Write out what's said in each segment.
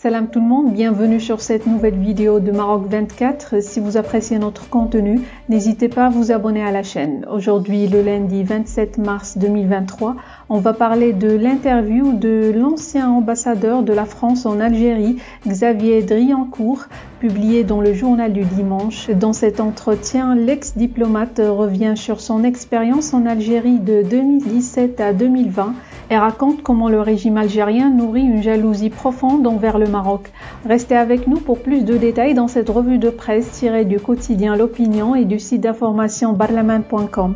Salam tout le monde, bienvenue sur cette nouvelle vidéo de Maroc 24. Si vous appréciez notre contenu, n'hésitez pas à vous abonner à la chaîne. Aujourd'hui, le lundi 27 mars 2023, on va parler de l'interview de l'ancien ambassadeur de la France en Algérie, Xavier Driancourt, publié dans le journal du dimanche. Dans cet entretien, l'ex-diplomate revient sur son expérience en Algérie de 2017 à 2020 et raconte comment le régime algérien nourrit une jalousie profonde envers le Maroc. Restez avec nous pour plus de détails dans cette revue de presse tirée du quotidien L'Opinion et du site d'information barlaman.com.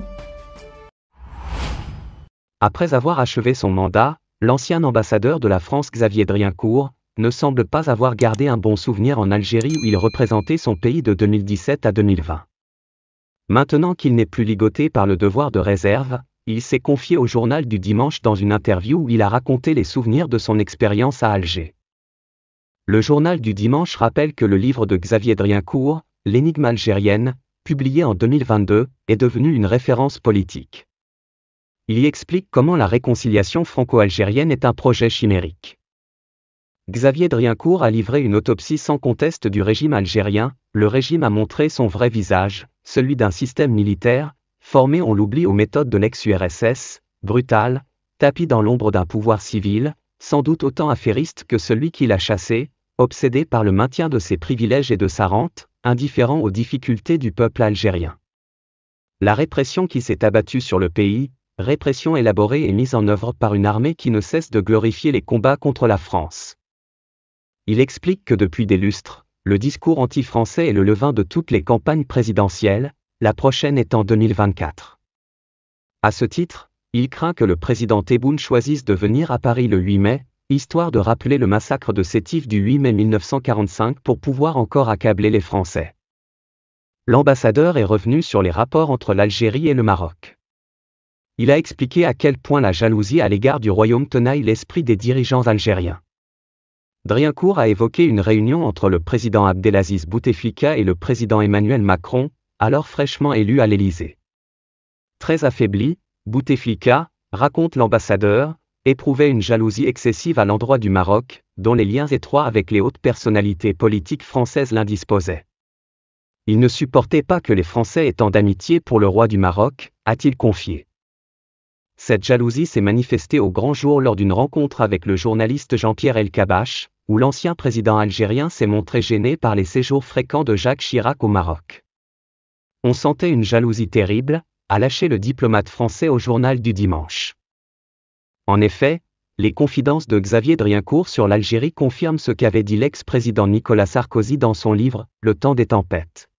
Après avoir achevé son mandat, l'ancien ambassadeur de la France Xavier Driancourt ne semble pas avoir gardé un bon souvenir en Algérie où il représentait son pays de 2017 à 2020. Maintenant qu'il n'est plus ligoté par le devoir de réserve, il s'est confié au journal du dimanche dans une interview où il a raconté les souvenirs de son expérience à Alger. Le journal du dimanche rappelle que le livre de Xavier Driancourt, L'énigme algérienne, publié en 2022, est devenu une référence politique. Il y explique comment la réconciliation franco-algérienne est un projet chimérique. Xavier Driancourt a livré une autopsie sans conteste du régime algérien. Le régime a montré son vrai visage, celui d'un système militaire, formé on l'oublie aux méthodes de l'ex-URSS, brutal, tapi dans l'ombre d'un pouvoir civil, sans doute autant affairiste que celui qui l'a chassé, obsédé par le maintien de ses privilèges et de sa rente, indifférent aux difficultés du peuple algérien. La répression qui s'est abattue sur le pays, répression élaborée et mise en œuvre par une armée qui ne cesse de glorifier les combats contre la France. Il explique que depuis des lustres, le discours anti-français est le levain de toutes les campagnes présidentielles, la prochaine est en 2024. À ce titre, il craint que le président Tebboune choisisse de venir à Paris le 8 mai, histoire de rappeler le massacre de Sétif du 8 mai 1945 pour pouvoir encore accabler les Français. L'ambassadeur est revenu sur les rapports entre l'Algérie et le Maroc. Il a expliqué à quel point la jalousie à l'égard du royaume tenaille l'esprit des dirigeants algériens. Driancourt a évoqué une réunion entre le président Abdelaziz Bouteflika et le président Emmanuel Macron, alors fraîchement élu à l'Élysée. Très affaibli, Bouteflika, raconte l'ambassadeur, éprouvait une jalousie excessive à l'endroit du Maroc, dont les liens étroits avec les hautes personnalités politiques françaises l'indisposaient. Il ne supportait pas que les Français aient tant d'amitié pour le roi du Maroc, a-t-il confié. Cette jalousie s'est manifestée au grand jour lors d'une rencontre avec le journaliste Jean-Pierre Elkabbach, où l'ancien président algérien s'est montré gêné par les séjours fréquents de Jacques Chirac au Maroc. On sentait une jalousie terrible, a lâché le diplomate français au journal du dimanche. En effet, les confidences de Xavier Driancourt sur l'Algérie confirment ce qu'avait dit l'ex-président Nicolas Sarkozy dans son livre « Le temps des tempêtes ».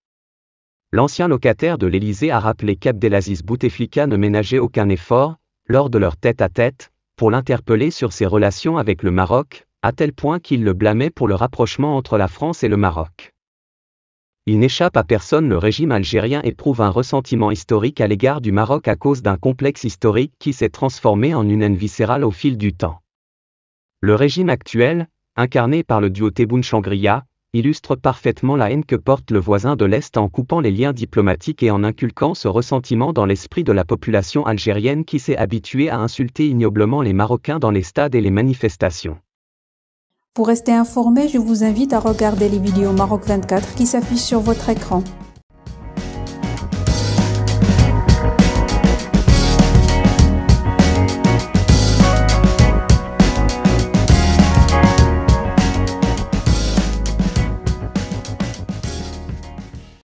L'ancien locataire de l'Élysée a rappelé qu'Abdelaziz Bouteflika ne ménageait aucun effort, lors de leur tête-à-tête, pour l'interpeller sur ses relations avec le Maroc, à tel point qu'il le blâmait pour le rapprochement entre la France et le Maroc. Il n'échappe à personne, le régime algérien éprouve un ressentiment historique à l'égard du Maroc à cause d'un complexe historique qui s'est transformé en une haine viscérale au fil du temps. Le régime actuel, incarné par le duo Tebboune-Changria, illustre parfaitement la haine que porte le voisin de l'Est en coupant les liens diplomatiques et en inculquant ce ressentiment dans l'esprit de la population algérienne qui s'est habituée à insulter ignoblement les Marocains dans les stades et les manifestations. Pour rester informé, je vous invite à regarder les vidéos Maroc 24 qui s'affichent sur votre écran.